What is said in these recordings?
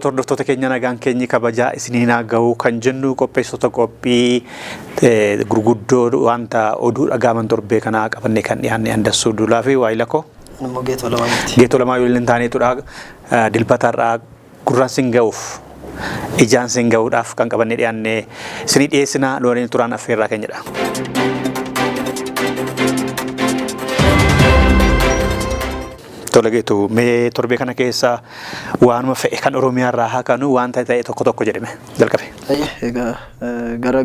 Hordoftoota keenya nagaan keenya kabajaa isiniin haa ga'u kan jennu qopheessitoota qophii gurguddoo wanta oduu dhagaaman torbee kanaa qabannee kan dhiyaanne Andassuu Duulaa fi Waayila koo. Geetoo lamaa yoo illee taaneetudha dilbatarraa gurraan sin ga'uuf ijaan sin ga'uudhaaf kan qabannee dhiyaanne isinii dhiyeessina looniin turaan affeerraa keenyadha. Tolageetu mee torbee kana keessa waanuma fe'e kan Oromiyaa irraa haakanu waan ta'e tokko jedhame jalqabe. Egaa gara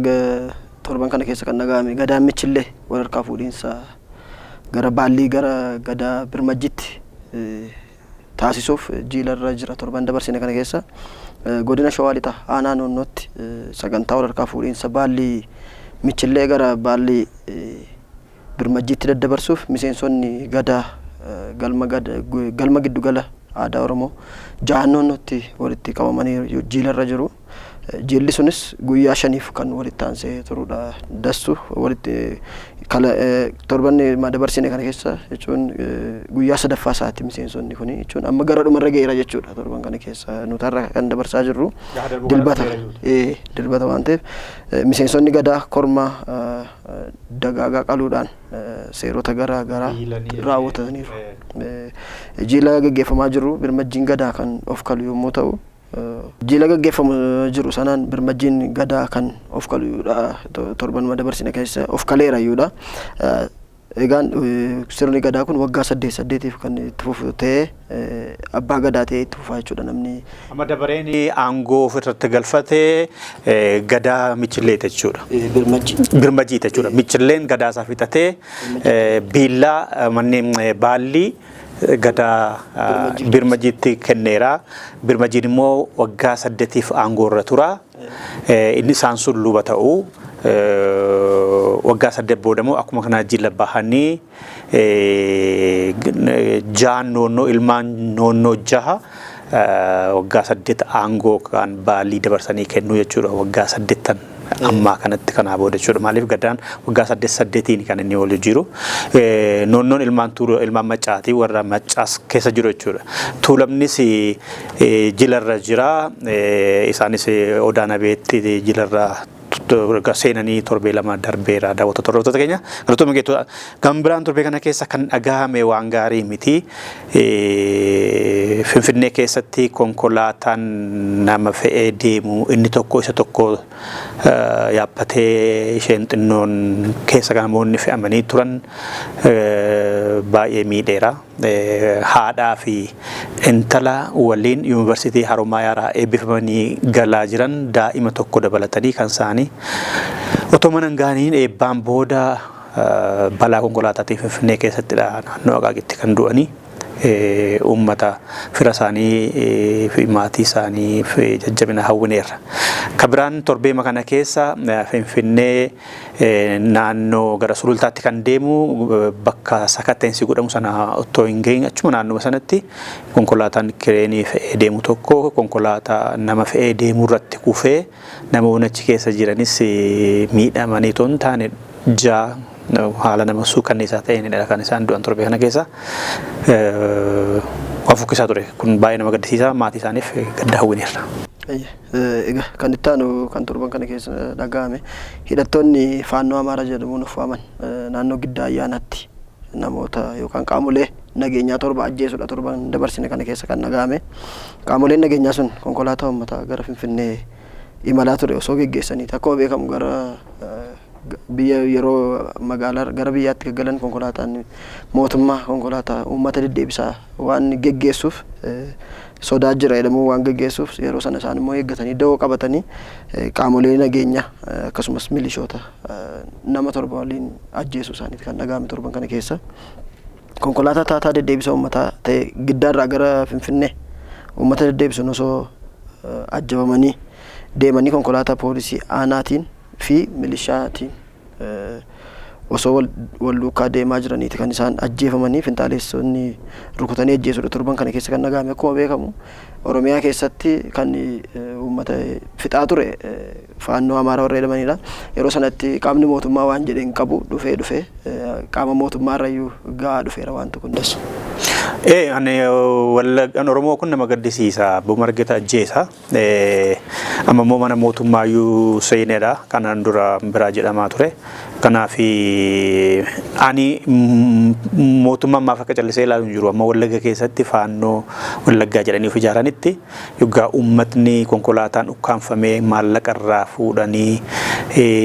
torban kana keessa kan dhagahame gadaan michillee walharkaa fuudhiinsa gara baallii gara gadaa birmajjitti taasisuuf jiilarra jira torban dabarsine kana keessa godina Shawaa Lixaa aanaa noonnootti sagantaa walharkaa fuudhiinsa baallii michillee gara baallii birmajjitti daddabarsuuf miseensonni gadaa galma giddu gala aadaa Oromoo jaannoonnotti walitti qabamanii jiilarra jiru. Jiilli sunis guyyaa 5 kan walitti aansee turuudha. Dassu walitti torban dabarsine kana keessa jechuun guyyaa 3ffaa isaatti miseensonni kuni jechuun amma gara dhumarra ga'eera jechuudha. Torban kana keessa nutarra kan dabarsaa jirru dilbata waan ta'eef miseensonni gadaa korma dagaagaa qaluudhaan seerota garaa garaa raawwataniiru. Jiila gaggeeffamaa jiru birmajjiin gadaa kan of kalu yommuu ta'u jiila gaggeeffamu jiru sanaan birmajjiin gadaa kan of kaluudha. Torban dabarsine keessa of kaleera iyyuudha. Egaan sirni gadaa kun waggaa 8 kan itti fufu ta'ee abbaa gadaa ta'ee itti fufaa jechuudha namni. Amma dabareen aangoo ofirratti galfatee gadaa michillee jechuudha. Birmajjii jechuudha. Michilleen gadaa isaa fixatee biillaa manneen baallii gadaa birmajjiitti kenneera. Birmajjiin immoo waggaa 8 aangoo irra tura. Inni isaan sun luba ta'u waggaa 8 boodamoo akkuma kana jiila bahanii jaan noonnoo ilmaan noonnoo 6 waggaa 8 aangoo kan baallii dabarsanii kennuu jechuudha. Waggaa 8 amma kanatti kana booda jechuudha. Maaliif gadaan waggaa 8 kan inni wal jiru. Noonnoon ilmaan macaatii warra macaas keessa jiru jechuudha. Tuulamnis jilarra jira. Isaanis Odaana beetti jilarra seenanii torbee lama darbeera daawwata hordoftoota keenya. Galatooma geetu kan biraan torbee kana keessa kan dhagahame waan gaarii miti. Finfinnee keessatti konkolaataan nama fe'ee deemu inni tokko isa tokko yaabbatee isheen xinnoon keessa kan namoonni fe'amanii turan baay'ee miidheera. Haadhaa fi intala waliin yuunivarsiitii Haromaayaa eebbifamanii galaa jiran daa'ima tokko dabalatanii kan isaanii otoo mana hin gaaniin eebbaan booda balaa konkolaataatiin Finfinnee keessattidha naannoo Aqaaqitti kan du'anii. Uummata fira isaanii fi maatii isaanii fi jajjabina hawwineerra. Kabiraan torbee kana keessa Finfinnee naannoo gara sulultaatti kan deemu bakka sakatteensi godhamu sana otoo hin gahin achuma naannoo sanatti konkolaataan kireenii fe'ee deemu tokko konkolaataa nama fe'ee deemu irratti kufee namoonni achi keessa jiranis miidhamanii toon taane haala nama suukanneessaa ta'eenidha kan isaan du'an torbee kana keessa waan fokkisaa ture. Kun baay'ee nama gaddisiisa. Maatii isaaniif gadda hawwineerra. Egaa kan itti aanu kan torban kana keessa dhagahame hidhattoonni faannoo Amaaraa jedhamuun of waaman naannoo Giddaa Ayyaanaatti namoota yookaan qaamolee nageenyaa 7 ajjeesudha. Torban dabarsine kana keessa kan dhagahame qaamoleen nageenyaa sun konkolaataa uummataa gara Finfinnee imalaa ture osoo geggeessaniiti. Akkuma beekamu gara biyya yeroo magaalaa gara biyyaatti gaggalan konkolaataan mootummaa konkolaataa uummata deddeebisaa waan geggeessuuf sodaa jira jedhamu waan geggeessuuf yeroo sana isaan immoo eeggatanii da'oo qabatanii qaamolee nageenyaa akkasumas milishoota nama 7 waliin ajjeesuu isaaniiti kan dhagahame torban kana keessa. Konkolaataa taataa deddeebisa uummataa ta'e Giddaarraa gara Finfinnee uummata deddeebisuun osoo ajjabamanii deemanii konkolaataa poolisii aanaatiin fi milishaatiin osoo wal duukaa deemaa jiraniiti kan isaan ajjeefamanii finxaalessonni rukutanii ajjeesudha. Torban kana keessa kan dhagahame akkuma beekamu Oromiyaa keessatti kan uummata fixaa ture faannoo Amaaraa warra jedhamanidha. Yeroo sanatti qaamni mootummaa waan jedheen qabu dhufee qaama mootummaa irrayyuu gahaa dhufeera waan tokko hundeessu. Ani Wallaggaan Oromoo kun nama gaddisiisa. Bumargeta ajjeesa. Amma immoo mana mootummaayyuu seenedha. Kanaan dura biraa jedhamaa ture. Kanaaf ani mootummaan maaf akka callisee ilaalu hin jiru. Amma Wallagga keessatti faannoo Wallaggaa jedhanii of ijaaranitti yoggaa uummatni konkolaataan ukkaanfamee maallaqa irraa fuudhanii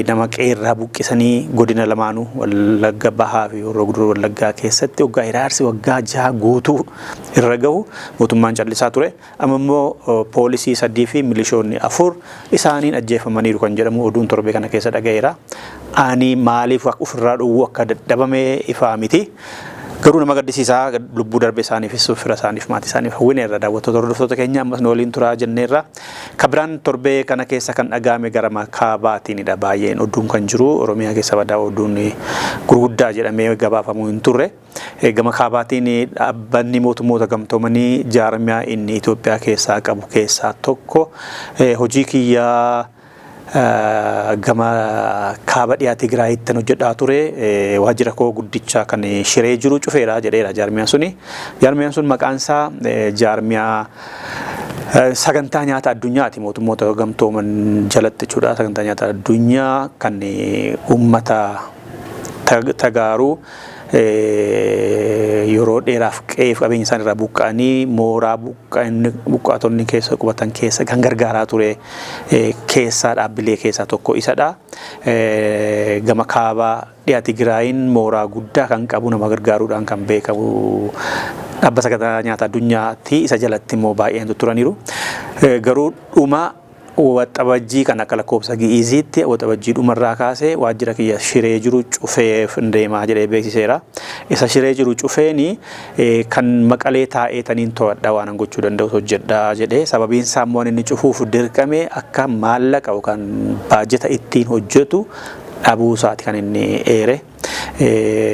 nama qeerraa buqqisanii godina lamaanuu Wallagga Bahaa fi Horroo Guduruu Wallaggaa keessatti yoggaa iraarsi waggaa 6 guutuu irra gahu mootummaan callisaa ture. Amma immoo poolisii 3 fi milishoonni 4 isaaniin ajjeefamaniiru kan jedhamu oduun torbee kana keessa dhaga'eera. Ani maaliif ofirraa dhowwuu akka dadhabame ifaa miti. Garuu nama gaddisiisaa lubbuu darbe isaaniifis fira isaaniif maatii isaaniif hawwineerra daawwattoota hordoftoota keenya ammas nu waliin turaa jenneerra. Kabiraan torbee kana keessa kan dhaga'ame gara Kaabaatiinidha. Baay'een oduun kan jiru Oromiyaa keessa badaa oduun gurguddaa jedhamee gabaafamuu hin turre. Gama Kaabaatiin dhaabbanni mootummoota gamtoomanii jaarmiyaa inni Itoophiyaa keessaa qabu keessaa tokko hojii kiyyaa gama kaaba dhiyaa Tigraayitti hojjedhaa ture waajjira koo guddicha kan shiree jiru cufeera jedheera jaarmiyaan suni. Jaarmiyaan sun maqaan isaa jaarmiyaa sagantaa nyaata addunyaati mootummoota gamtooman jalatti jechuudha. Sagantaa nyaata addunyaa kan uummata tagaaruu yeroo dheeraaf qe'eef qabeenya isaan irraa buqqa'anii mooraa buqqaatonni keessa qubatan keessa kan gargaaraa ture keessaa dhaabbilee keessaa tokko isadha. Gama kaabaa dhiyaa Tigraayin mooraa guddaa kan qabu nama gargaaruudhaan kan beekamu dhaabbata sagantaa nyaata addunyaatti isa jalatti immoo baay'een turaniiru. Garuu dhuma waxabajjii kan akka lakkoofsa Gi'iziitti waxabajjii dhumarraa kaasee waajjira kiyya shiree jiru cufee deemaa jedhee beeksiseera. Isa shiree jiru cufeeni kan Maqalee taa'eetaniin to'adha waan gochuu danda'u hojjedhaa jedhee sababiin isaa immoo inni cufuuf dirqame akka maallaqa yookaan baajeta ittiin hojjetu dhabuu isaati kan inni eere.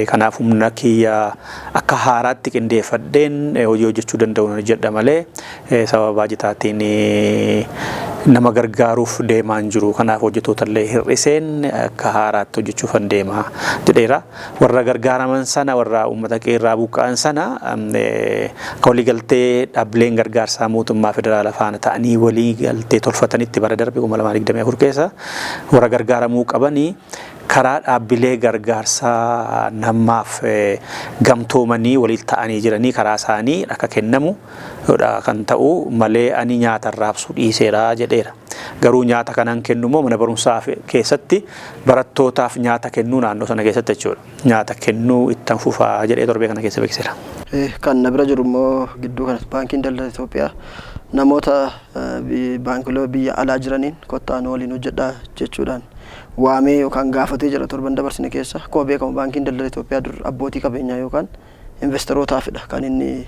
Kanaaf humna kiyya akka haaraatti qindeeffadheen hojii hojjechuu danda'u jedha malee sababa baajetaatiin nama gargaaruuf deemaan jiru. Kanaaf hojjettoota illee hir'iseen akka haaraatti hojjechuuf deemaa jedheera. Warra gargaaraman sana warra uummata qeerraa buqqa'an sana akka waliigaltee dhaabbileen gargaarsaa mootummaa federaalaa faana ta'anii waliigaltee tolfatanitti bara darbe 2024 keessa warra gargaaramuu qabanii karaa dhaabbilee gargaarsaa namaaf gamtoomanii waliin ta'anii jiranii karaa isaanii akka kennamu kan ta'u malee ani nyaata raabsuu dhiiseera jedheera. Garuu nyaata kanan kennu immoo mana barumsaa keessatti barattootaaf nyaata kennuu naannoo sana keessatti jechuudha. Nyaata kennuu ittan fufaa jedhee torbee kana keessa beeksiseera. Kan na bira jiru immoo gidduu kanas baankiin daldala Itoophiyaa namoota baankilee biyya alaa jiraniin kottaan waliin hojjedhaa jechuudhaan waamee yookaan gaafatee jira torban dabarsine keessa. Akkuma beekamu baankiin daldala Itoophiyaa dur abbootii qabeenyaa yookaan investorootaafidha kan inni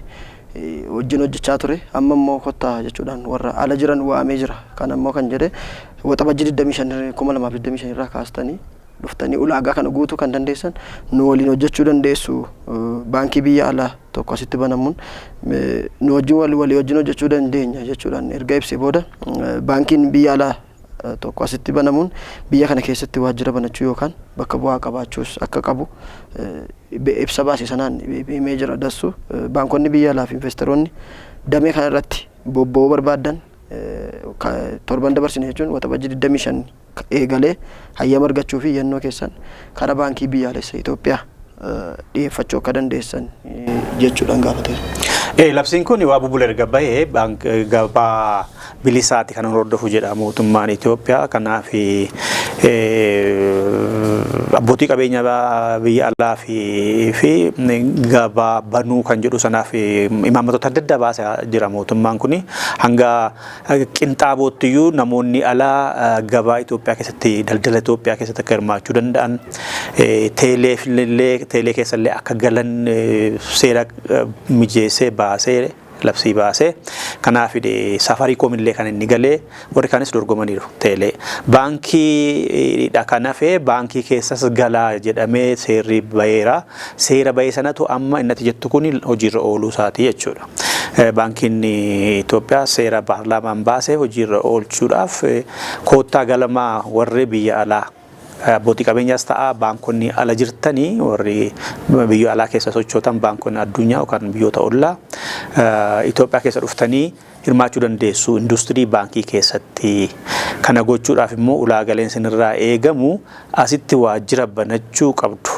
wajjin hojjechaa ture. Amma immoo kottaa jechuudhaan warra ala jiran waamee jira. Kan ammoo kan jedhe waxabajjii 2025 irraa kaastanii dhuftanii ulaagaa kana guutuu kan dandeessan nu waliin hojjechuu dandeessu. Baankii biyya alaa tokko asitti banamuun nu wajjin walii wajjin hojjechuu dandeenya jechuudhaan erga ibsee booda baankiin biyya alaa tokko asitti banamuun biyya kana keessatti waajjira banachuu yookaan bakka bu'aa qabaachuus akka qabu ibsa baasee sanaan himee jira. Dassu baankonni biyya alaa fi investoroonni damee kana irratti bobba'uu barbaadan torban dabarsine jechuun waxabajjii 25 eegalee hayyama argachuu fi yennoo keessan karaa baankii biyyaalessa Itoophiyaa dhiyeeffachuu akka dandeessan jechuudhaan gaafateera. Labsiin kun waa bubulee erga bahee gabaa bilisaati kan hordofu jedha mootummaan Itoophiyaa. Kanaaf abbootii qabeenyaa biyya alaa fi gabaa banuu kan jedhu sanaaf imaammatoota adda addaa baasaa jira mootummaan kun. Hanga qinxaaboottiyuu namoonni alaa gabaa Itoophiyaa keessatti daldala Itoophiyaa keessatti akka hirmaachuu danda'an teelee keessallee akka galan seera mijeessee baasee labsii baasee. Kanaaf Safaricom illee kan inni galee warri kaanis dorgomaniiru teelee. Baankii kanaafee baankii keessas galaa jedhamee seerri baheera. Seera bahee sanatu amma innati jettu kun hojiirra ooluu isaati jechuudha. Baankiin Itoophiyaa seera paarlaamaan baasee hojiirra oolchuudhaaf koottaa galamaa warri biyya alaa abbootii qabeenyaas ta'a baankonni ala jirtanii warri biyya alaa keessa sochootan baankonni addunyaa yookaan biyyoota ollaa Itoophiyaa keessa dhuftanii hirmaachuu dandeessu industirii baankii keessatti. Kana gochuudhaaf immoo ulaagaleen sinirraa eegamu asitti waajjira banachuu qabdu.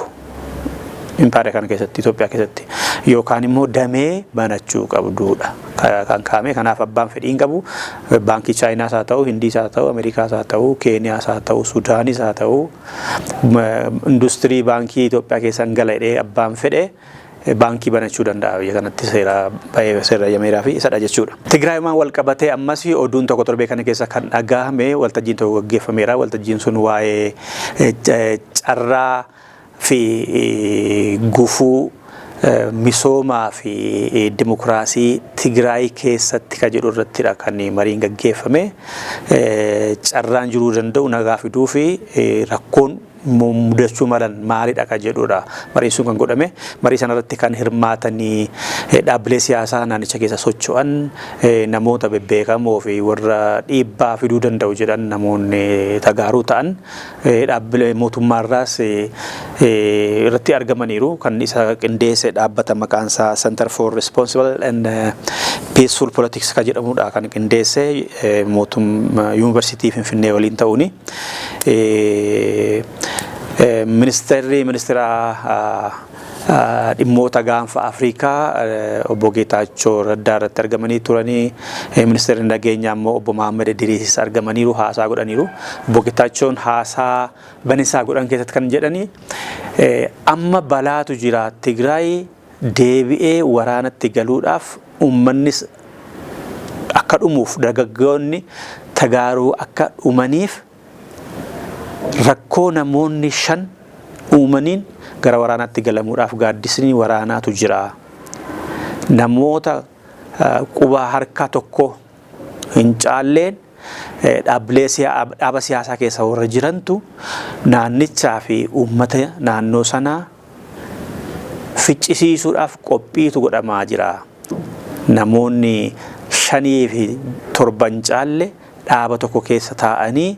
Impaare kana keessatti Itoophiyaa keessatti yookaan immoo damee banachuu qabduudha. Kan kaame kanaaf abbaan fedhiin qabu baankii Chaayinaas haa ta'u, Hindiis haa ta'u, Ameerikaas haa ta'u, Keeniyaas haa ta'u, Sudaanis haa ta'u industirii baankii Itoophiyaa keessan gala jedhee abbaan fedhe baankii banachuu danda'a. Biyya kanatti seera yameeraa fi isadha jechuudha. Tigraayimaan wal qabatee ammas oduun tokko torbee kana keessa kan dhagahame waltajjiin tokko gaggeeffameera. Waltajjiin sun waa'ee carraa fi gufuu misoomaa fi dimokiraasii Tigraay keessatti ka jedhu irrattidha kan mariin gaggeeffame. Carraan jiruu danda'u nagaa fiduu fi rakkoon mudachuu malan maalidha ka jedhudha. Mariin sun kan godhame marii sanarratti kan hirmaatanii dhaabbilee siyaasaa naannicha keessa socho'an namoota bebbeekamoo fi warra dhiibbaa fiduu danda'u jedhan namoonni tagaaruu ta'an dhaabbilee mootummaarraas irratti argamaniiru. Kan isa qindeesse dhaabbata maqaan isaa Center for Responsible and Peaceful Politics ka jedhamudha kan qindeesse Yuunivarsiitii Finfinnee waliin ta'uuni. Ministeera dhimmoota gaanfa Afrikaa obbo Geetaachoo Raddaa irratti argamanii turanii ministeerri nageenyaa immoo obbo Mahammad Idriisis argamaniiru haasaa godhaniiru. Obbo Geetaachoon haasaa banisaa godhan keessatti kan jedhani amma balaatu jira Tigraay deebi'ee waraanatti galuudhaaf uummannis akka dhumuuf dargaggoonni tagaaruu akka dhumaniif rakkoo namoonni 5 uumaniin gara waraanaatti galamuudhaaf gaaddisni waraanaatu jira. Namoota quba harka tokko hin caalleen dhaaba siyaasaa keessa warra jirantu naannichaa fi uummata naannoo sanaa ficcisiisuudhaaf qophiitu godhamaa jira. Namoonni 5 fi 7 caalle dhaaba tokko keessa taa'anii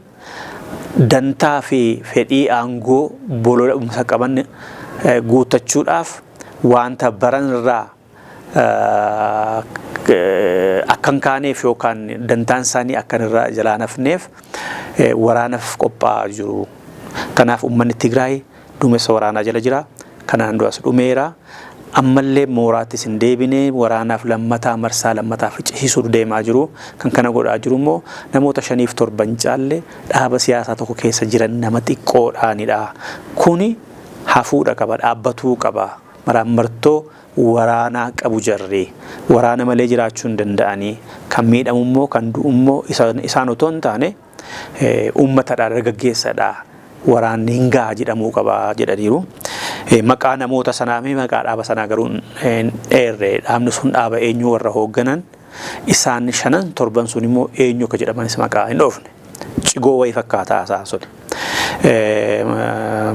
dantaa fi fedhii aangoo bolola'umsa qaban guutachuudhaaf wanta baran irraa akkan kaaneef yookaan dantaan isaanii akkan irraa jalaan hafneef waraanaaf qophaa'aa jiru. Kanaaf uummanni Tigraay duumessa waraanaa jala jira. Kanaan duras dhumeera. Ammallee mooraattis hin deebine waraanaaf lammataa marsaa lammataa ficcisiisuu deemaa jiru. Kan kana godhaa jiru immoo namoota 5 fi 7 caalle dhaaba siyaasaa tokko keessa jiran nama xiqqoodhaanidha. Kuni hafuudha qaba, dhaabbatuu qaba. Maraamartoo waraanaa qabu jarri. Waraana malee jiraachuu hin danda'anii. Kan miidhamu immoo kan du'u immoo isaan otoo hin taane uummatadha, dargaggeessadha. Waraanni hin gahaa jedhamuu qaba jedhaniiru. Maqaa namoota sanaa fi maqaa dhaaba sanaa garuu dheerre dhaabni sun dhaaba eenyu warra hoogganan isaan 5 7 sun immoo eenyu akka jedhamanis maqaa hin dhoofne. Cigoo wayii fakkaataa isaan sun.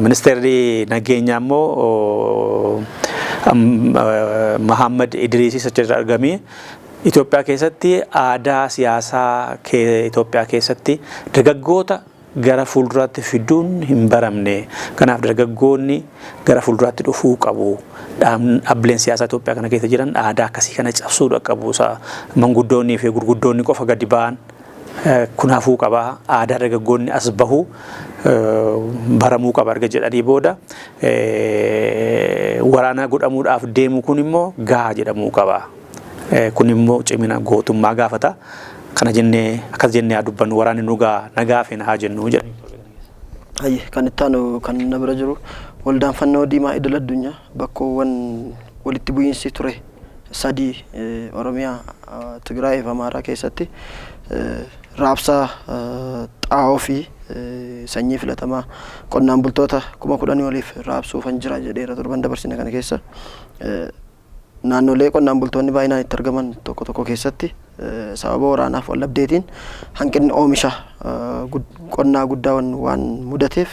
Ministeerri nageenyaa immoo Mahammad Idriisis achirra argamee Itoophiyaa keessatti aadaa siyaasaa Itoophiyaa keessatti dargaggoota gara fuulduraatti fiduun hin baramne. Kanaaf dargaggoonni gara fuulduraatti dhufuu qabu. Dhaabbileen siyaasaa Itoophiyaa kana keessa jiran aadaa akkasii kana cabsuudha qabu. Manguddoonnii fi gurguddoonni qofa gadi ba'an kunaafuu qaba. Aadaa dargaggoonni as bahu baramuu qaba erga jedhanii booda waraana godhamuudhaaf deemu kun immoo gahaa jedhamuu qaba. Kun immoo cimina gootummaa gaafata. Kana jennee akkas jennee dubbannu waraanni nugaa nagaa fi haa jennu jedhanii. Ayye kan ittaanu kan na bira jiru waldaan fannoo diimaa idil addunyaa bakkoowwan walitti bu'iinsi ture 3 Oromiyaa, Tigraay fi Amaaraa keessatti raabsaa xaa'oo fi sanyii filatamaa qonnaan bultoota 10,000 waliif raabsuuf jira jedheera torban dabarsine kana keessa. Naannolee qonnaan bultoonni baay'inaan itti argaman tokko tokko keessatti sababa waraanaaf wal dhabdeetiin hanqinni oomisha qonnaa guddaa waan mudateef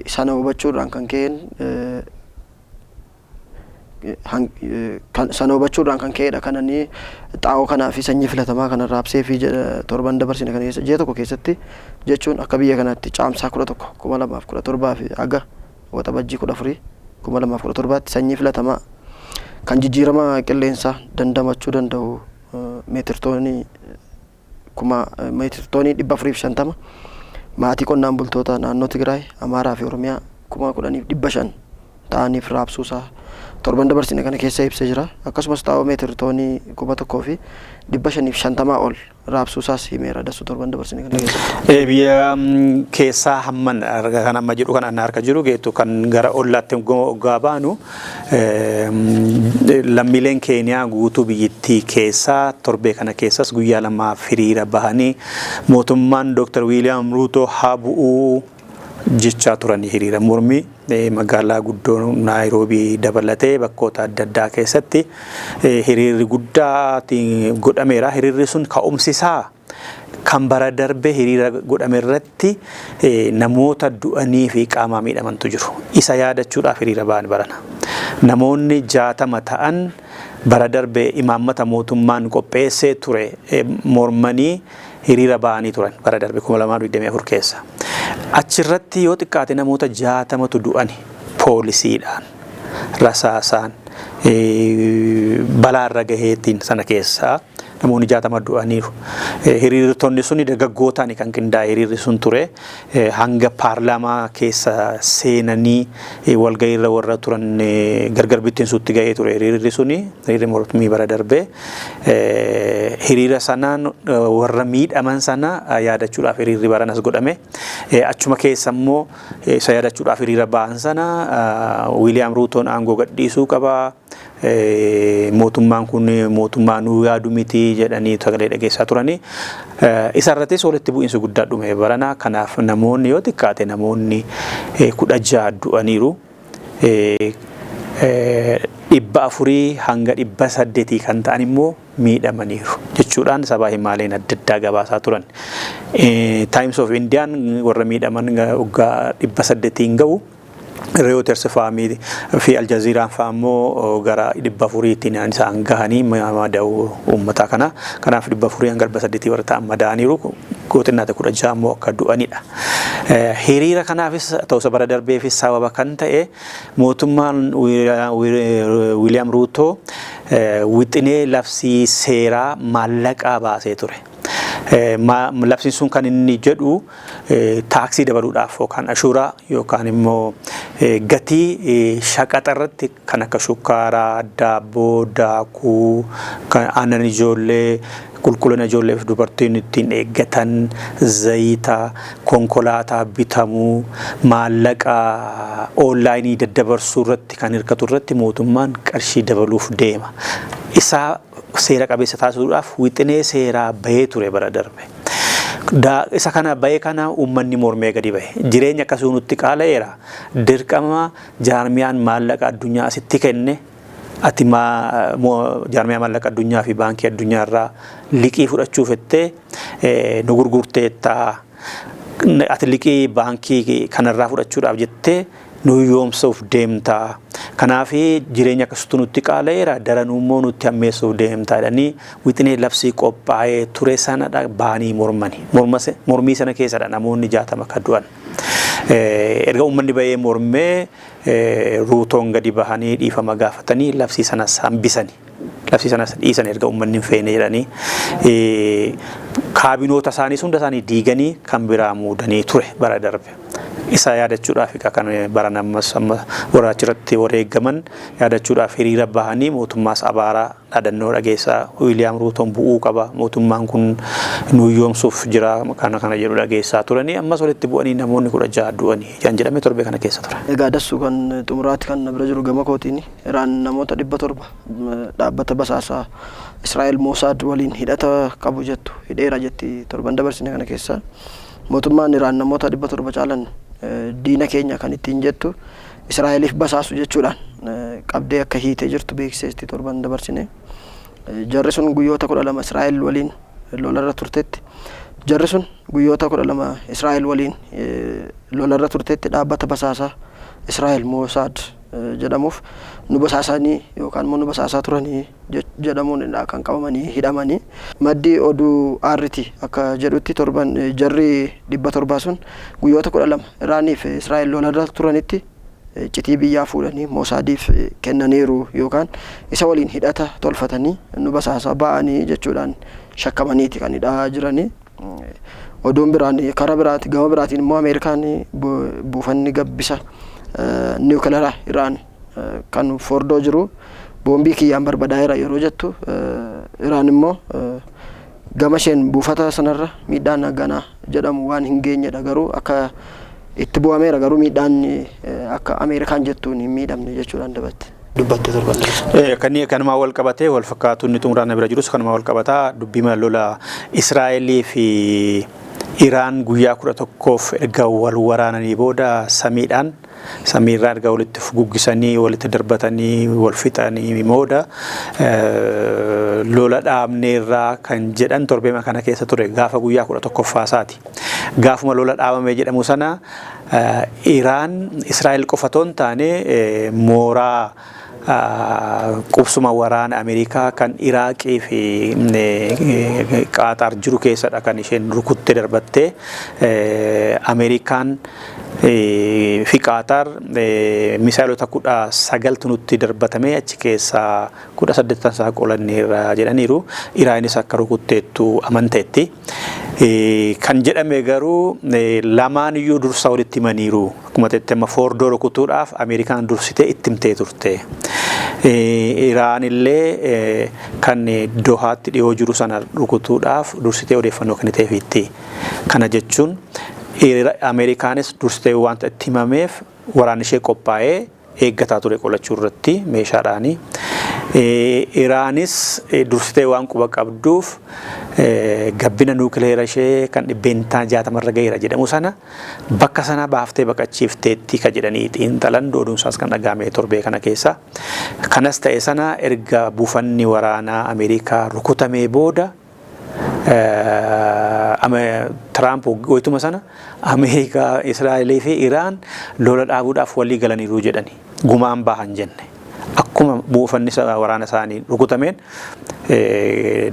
isaan hubachuudhaan kan ka'een sana hubachuudhaan kan ka'edha. Kananii xaa'oo kanaa fi sanyii filatamaa kana raabsee fi torban dabarsine kana keessa ji'a tokko keessatti jechuun akka biyya kanaatti caamsaa 11 2017 fi aga waxabajjii 14 2017tti sanyii filatamaa kan jijjiirama qilleensaa dandamachuu danda'u meetirtoonii 450 maatii qonnaan bultoota naannoo Tigraay, Amaaraa fi Oromiyaa 10,500 ta'aniif raabsuusaa torban dabarsine kana keessa ibsee jira. Akkasumas xaa'oo meetirtoonii 1,550 ol raabsuusaas himeera dasu torban dabarsine kana keessa. Biyya keessaa hamman kan amma jedhu kan anna harka jiru geetu kan gara ollaatti hoggaa baanu lammiileen Keeniyaa guutuu biyyattii keessaa torbee kana keessas guyyaa lamaaf hiriira bahanii mootummaan Dr. William Ruto haa bu'uu jechaa turanii hiriira mormii magaalaa guddoo Naayiroobii dabalatee bakkoota adda addaa keessatti hiriirri guddaatiin godhameera. Hiriirri sun ka'umsisaa kan bara darbe hiriira godhame irratti namoota du'anii fi qaamaa miidhamantu jiru. Isa yaadachuudhaaf hiriira ba'an barana. Namoonni 60 ta'an bara darbe imaammata mootummaan qopheessee ture mormanii hiriira ba'anii turan bara darbe 2024 keessa. Achirratti yoo xiqqaate namoota 60tu du'ani poolisiidhaan rasaasaan balaarra gaheetiin sana keessaa namoonni 60 du'aniiru. Hiriirtonni sun dargaggootaan kan qindaa'e hiriirri sun ture hanga paarlaamaa keessa seenanii walga'iirra warra turan gargar bittinsuutti ga'ee ture hiriirri suni hiriirri mormii bara darbee hiriira sanaan warra miidhaman sana yaadachuudhaaf hiriirri baranas godhame. Achuma keessa immoo isa yaadachuudhaaf hiriira ba'an sana William Rutoon aangoo gadhiisuu qaba. Mootummaan kun mootummaa nuu yaadu miti jedhanii sagalee dhageessaa turanii isa irrattis walitti bu'iinsi guddaa dhume barana. Kanaaf namoonni yoo xiqqaate namoonni 16 du'aniiru 400 hanga 800 kan ta'an immoo miidhamaniiru jechuudhaan sabaa himaaleen adda addaa gabaasaa turan. Times of Indian warra miidhaman waggaa 800 ga'u. Reuters faamii fi Al Jazeera faamoo gara 400tiin isaan gahanii mada'u uummataa kana. Kanaaf 400 hanga 800 warra ta'an madaaniiru gootinnaata 16 immoo akka du'anidha. Hiriira kanaafis ta'uusa bara darbeefis sababa kan ta'e mootummaan William Ruto wixinee labsii seeraa maallaqaa baasee ture. Labsiin sun kan inni jedhu taaksii dabaluudhaaf yookaan ashuuraa yookaan immoo gatii shaqaxa irratti kan akka shukkaaraa, daabboo, daakuu, aannan ijoollee, qulqullina ijoollee fi dubartiin ittiin eeggatan, zayita, konkolaataa bitamuu, maallaqa onlaayinii daddabarsuu irratti kan hirkatu irratti mootummaan qarshii dabaluuf deema. Isaa seera qabeessa taasisuudhaaf wixinee seeraa bahee ture bara darbe. Isa kana bahee kana uummanni mormee gadi bahe. Jireenya akkasii nutti qaala'eera. Dirqama jaarmiyaan maallaqa addunyaa asitti kenne ati jaarmiyaa maallaqa addunyaa fi baankii addunyaa irraa liqii fudhachuuf jettee nu gurgurteetta. Ati liqii baankii kanarraa fudhachuudhaaf jettee nu yoomsuuf deemta. Kanaaf jireenya akkasitti nutti qaala'eera daranuu immoo nutti hammeessuuf deemta jedhanii wixinee labsii qophaa'ee ture sanadha baanii mormanii. Mormii sana keessadha namoonni 60 akka du'an. Erga uummanni bahee mormee Ruutoon gadi bahanii dhiifama gaafatanii labsii sanas hambisanii. Labsii sanas dhiisan erga uummanni hin feene jedhanii kaabinoota isaanii hunda isaanii diiganii kan biraa muudanii ture bara darbe. Isa yaadachuudhaaf kan baran ammas warra achirratti wareegaman yaadachuudhaaf hiriira bahanii mootummaas abaaraa dhaadannoo dhageessaa William Rutoon bu'uu qaba mootummaan kun nu yoomsuuf jira kana jedhu dhageessaa turanii ammas walitti bu'anii namoonni 16 du'anii kan jedhame torbe kana keessa ture. Egaa dassu kan xumuraatti kan bira jiru gama kootiin Iraan namoota 700 dhaabbata basaasaa Israa'el Mossad waliin hidhata qabu jettu hidheera jetti torban dabarsine kana keessa mootummaan Iraan namoota 700 caalan diina keenya kan ittiin jettu Israa'eliif basaasu jechuudhaan qabdee akka hiitee jirtu beeksiseesti torban dabarsine. Jarri sun guyyoota 12 Israa'el waliin lolarra turteetti. Jarri sun guyyoota 12 Israa'el waliin lolarra turteetti dhaabbata basaasaa Israa'el Mossad jedhamuuf nu basaasanii yookaan immoo nu basaasaa turanii jedhamuunidha kan qabamanii hidhamanii. Maddi oduu RT akka jedhutti torban jarri 700 sun guyyoota 12 Iraaniif Israa'el lolarra turanitti citii biyyaa fuudhanii Mosaadiif kennaniiru yookaan isa waliin hidhata tolfatanii nu basaasaa ba'anii jechuudhaan shakkamaniiti kan hidhaa jiranii. Oduun biraan karaa biraati gama biraatiin immoo Ameerikaan buufanni gabbisa niwukileeraa Iraan kan Fordoo jiru boombii kiyyaan barbadaa'eera yeroo jettu Iraan immoo gama isheen buufata sanarra miidhaan hagana jedhamu waan hin geenyedha garuu akka itti bu'ameera garuu miidhaan akka Ameerikaan jettuun hin miidhamne jechuudhaan dubbatte torban. Kanuma wal qabatee wal fakkaatu inni xumuraan bira jirus kanuma wal qabataa dubbii lola Israa'elii fi Iraan guyyaa 11f erga wal waraananii booda samiirraa erga walitti fuguggisanii walitti darbatanii wal fixanii booda lola dhaabneerraa kan jedhan torbeema kana keessa ture gaafa guyyaa 11ffaati. Gaafuma lola dhaabamee jedhamu sana Iraan Israa'el qofatoon taane mooraa qubsuma waraana Ameerikaa kan Iraaqii fi Qaataar jiru keessadha kan isheen rukuttee darbattee Ameerikaan fi Qaataar misaa'ilota 19 nutti darbatamee achi keessaa 18 qolanneerra jedhaniiru. Iraanis akka rukutteettu amanteetti. Kan jedhame garuu lamaan iyyuu dursa walitti himaniiru. Akkuma tettema Fordoo rukutuudhaaf Ameerikaan dursitee itti himtee turte. Iraan illee kan Dohaatti dhiyoo jiru sana rukutuudhaaf dursitee odeeffannoo kenniteefiitti. Kana jechuun Ameerikaanis dursitee wanta itti himameef waraanni ishee qophaa'ee eeggataa ture qolachuu irratti meeshaadhaani. Iraanis dursitee waan quba qabduuf gabbina nuukileera ishee kan 60 gaheera jedhamu sana bakka sana baaftee baqachiifteetti ka jedhanii xiinxalan oduunsaas kan dhagahame torbee kana keessa. Kanas ta'e sana erga buufanni waraanaa Ameerikaa rukutamee booda Trump goytuma sana Ameerikaa, Israa'elii fi Iraan lola dhaabuudhaaf walii galaniiru jedhani gumaan bahan jenne. Akkuma buufanni waraana isaanii rukutameen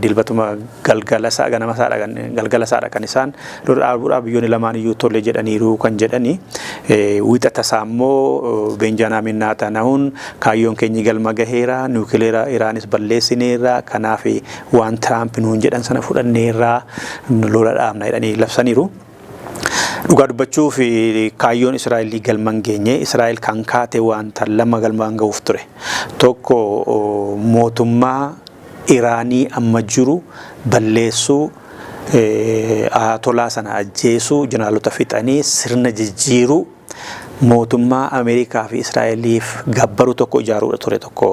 dilbatuma galgala saadha kan isaan lola dhaabuudhaaf biyyoonni lamaan iyyuu tolle jedhaniiru kan jedhani. Wixata saammoo Benjaamin Netanyahuun kaayyoon keenya galma gaheera nuukileera Iraanis balleessineerra kanaaf waan Trump nuun jedhan sana fudhanneerra lola dhaabna jedhanii labsaniiru. Dhugaa dubbachuuf kaayyoon Israa'elii galman geenye Israa'el kan kaate wanta lama galmaan gahuuf ture. Tokko mootummaa Iraanii amma jiru balleessuu Ayatolaa sana ajjeesuu jeneraaloota fixanii sirna jijjiiruu mootummaa Ameerikaa fi Israa'eliif gabbaru tokko ijaaruudha ture tokko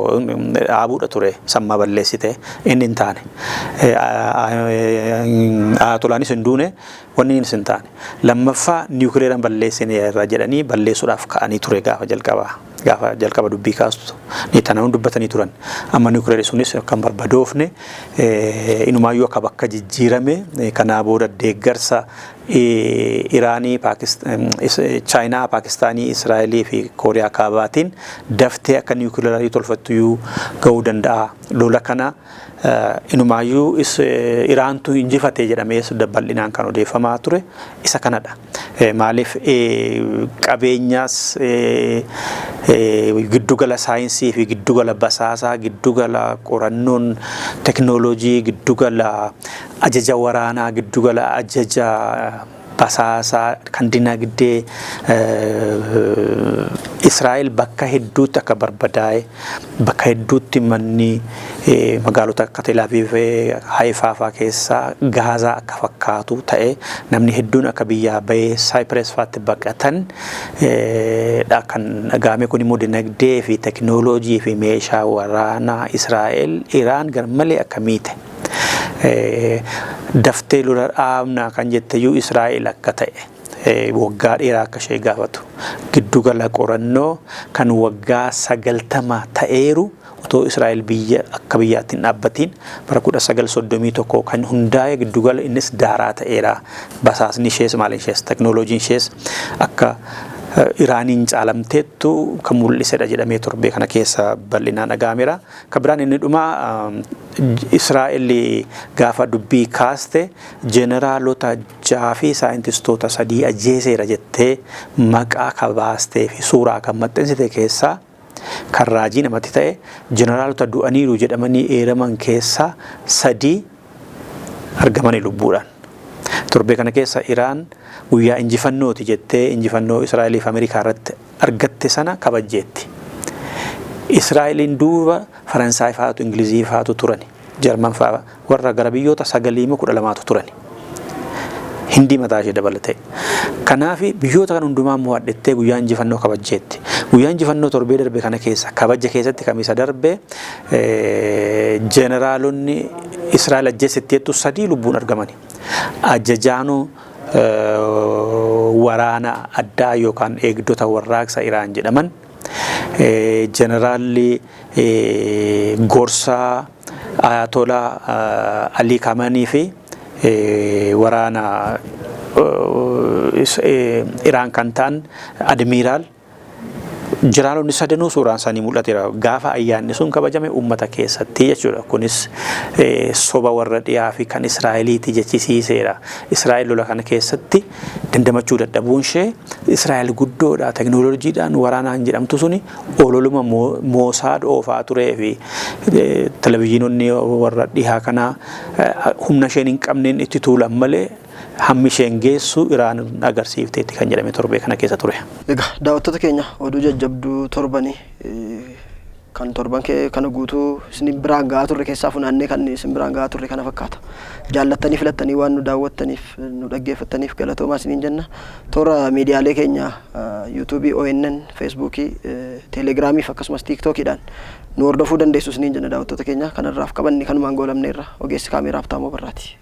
dhaabuudha ture samma balleessite inni hin taane. Ayatolaanis hin duune wanni hin taane. Lammaffaa niwukileeraan balleessineerra jedhanii balleessuudhaaf ka'anii ture gaafa jalqaba dubbii kaastu Netanyahuun dubbatanii turan. Amma niwukileerri sunis kan barbadoofne inumaayyuu akka bakka jijjiirame kanaa booda deeggarsa Iraanii, Chaayinaa, Paakistaanii, Israa'elii fi Kooriyaa kaabaatiin daftee akka niwukileerii tolfattu gahuu danda'a. Lola kana inumaayyuu Iraantu injifatee jedhamee bal'inaan kan odeeffamaa ture isa kanadha. Maaliif qabeenyaas giddugala saayinsii fi giddugala basaasaa, giddugala qorannoon teknooloojii, giddugala ajaja waraanaa, giddugala ajaja basaasaa kan dinagdee Israa'el bakka hedduutti akka barbadaa'e bakka hedduutti manni magaalota akka Tel Aviv Haifaa keessaa Gaazaa akka fakkaatu ta'e namni hedduun akka biyyaa bahee Cyprus faatti baqatan kan dhagahame kun immoo dinagdee fi teknooloojii fi meeshaa waraanaa Israa'el Iraan garmalee akka miite. Daftee lola dhaabna kan jetteyyuu Israa'el akka ta'e waggaa dheeraa akka ishee gaafatu giddugala qorannoo kan waggaa 90 ta'eeru otoo Israa'el biyya akka biyyaatti hin dhaabbatiin bara 1931 kan hundaa'e giddugala innis daaraa ta'eera. Basaasni ishees maaliin ishees teknooloojiin ishees akka Iraaniin caalamteettu kan mul'isedha jedhamee torbee kana keessa bal'inaan dhaga'ameera. Kan biraan inni dhuma Israa'el gaafa dubbii kaaste jeneraalota 6 fi saayintistoota 3 ajjeeseera jettee maqaa kabaastee fi suuraa kan maxxansite keessaa kan raajii namatti ta'e jeneraalota du'aniiru jedhamanii eeraman keessaa 3 argamanii lubbuudhaan. Torbee kana keessa Iraan guyyaa injifannooti jettee injifannoo Israa'elii fi Ameerikaa irratti argatte sana kabajjeetti. Israa'eliin duuba Faransaay faatu, Ingilizii faatu turani, Jarman faa warra gara biyyoota 912 turani. Hindii mataa ishee dabalatee. Kanaaf biyyoota kan hundumaa mo'adhettee guyyaa injifannoo kabajjeetti. Guyyaa injifannoo torbee darbe kana keessa kabaja keessatti kamisa darbe jeneraalonni Israa'el ajjeesitteettu 3 lubbuun argamani. Ajjajaanuu waraana addaa yookaan eegdota warraaqsa Iraan jedhaman jeneraalli gorsaa Ayatollah Ali Khamenei fi waraana Iraan kan ta'an admiraal jeneraalonni sadanuu suuraan isaanii mul'ateera. Gaafa ayyaanni sun kabajame uummata keessatti jechuudha. Kunis soba warra dhiyaa fi kan Israa'eliiti jechisiiseera. Israa'el lola kana keessatti dandamachuu dadhabuun ishee Israa'el guddoodha. Teknooloojiidhaan waraanaan jedhamtu suni ololuma Moosaad oofaa turee fi televezyiinonni warra dhihaa kana humna isheen hin qabneen itti tuulan malee hammi isheen geessu Iraan agarsiifteetti kan jedhame torbee kana keessa ture. Egaa daawwattoota keenya oduu jajjabduu torbanii kan torban kana guutuu isin biraan gahaa turre keessaa funaannee kan isin biraan gahaa turre kana fakkaata. Jaallattanii filattanii waan nu daawwattaniif nu dhaggeeffattaniif galatoomaa isiniin jenna. Toora miidiyaalee keenya YouTube, ONN, Facebook, Telegram fi akkasumas TikTokidhaan nu hordofuu dandeessu isiniin jenna daawwattoota keenya. Kanarraaf qabanni kanumaan goolamneerra ogeessi kaameeraaf Taamoo Barraati.